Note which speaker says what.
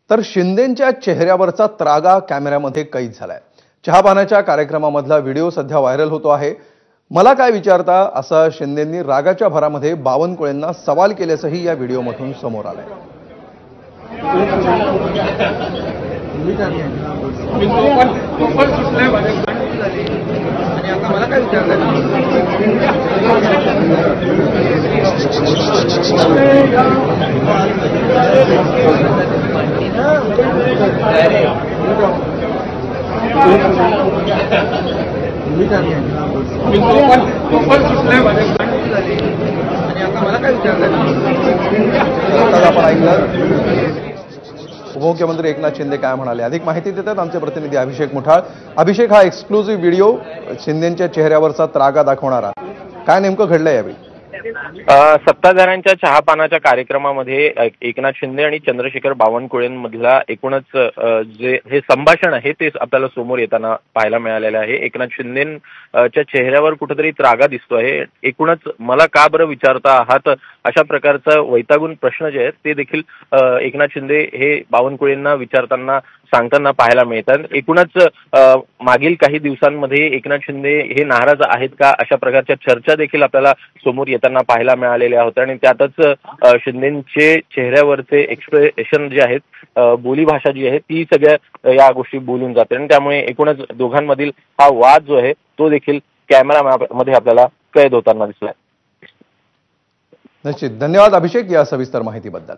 Speaker 1: तर शिंदेंच्या चेहऱ्यावरचा त्रागा कॅमेऱ्यामध्ये कैद झालाय। चहापानाच्या कार्यक्रमामधला व्हिडिओ सध्या व्हायरल होतो आहे। मला काय विचारता असं शिंदेंनी रागाच्या भरामध्ये बावनकुळेंना सवाल केल्याचंही या व्हिडिओमधून समोर आलंय। उपमुख्यमंत्री एकनाथ शिंदे काय म्हणाले, अधिक माहिती देतात आमचे प्रतिनिधी अभिषेक मुठाळ। अभिषेक, हा एक्सक्लुसिव्ह व्हिडिओ शिंदेंच्या चेहऱ्यावरचा त्रागा दाखवणारा, काय नेमकं घडलंय यावेळी?
Speaker 2: सत्ताधाऱ्यांच्या चहापानाच्या कार्यक्रमामध्ये एकनाथ शिंदे आणि चंद्रशेखर बावनकुळेंमधला एकूणच जे हे संभाषण आहे ते आपल्याला समोर येताना पाहायला मिळालेलं आहे। एकनाथ शिंदेच्या चेहऱ्यावर कुठेतरी त्रागा दिसतो आहे। एकूणच मला का बरं विचारता आहात अशा प्रकारचा वैतागून प्रश्न जे आहेत ते देखील एकनाथ शिंदे हे बावनकुळेंना विचारताना सांगताना पाहायला मिळतात। एकूणच मागील काही दिवसांमध्ये एकनाथ शिंदे हे नाराज आहेत का अशा प्रकारच्या चर्चा देखील आपल्याला समोर येताना पाहायला मिळालेल्या होत्या आणि त्यातच शिंदेंचे चेहऱ्यावरचे एक्सप्रेशन जे आहेत, बोलीभाषा जी आहे ती सगळ्या या गोष्टी बोलून जाते आणि त्यामुळे एकूणच दोघांमधील हा वाद जो आहे तो देखील कॅमेरामध्ये आपल्याला कैद होताना दिसलाय।
Speaker 1: निश्चित, धन्यवाद अभिषेक या सविस्तर माहितीबद्दल।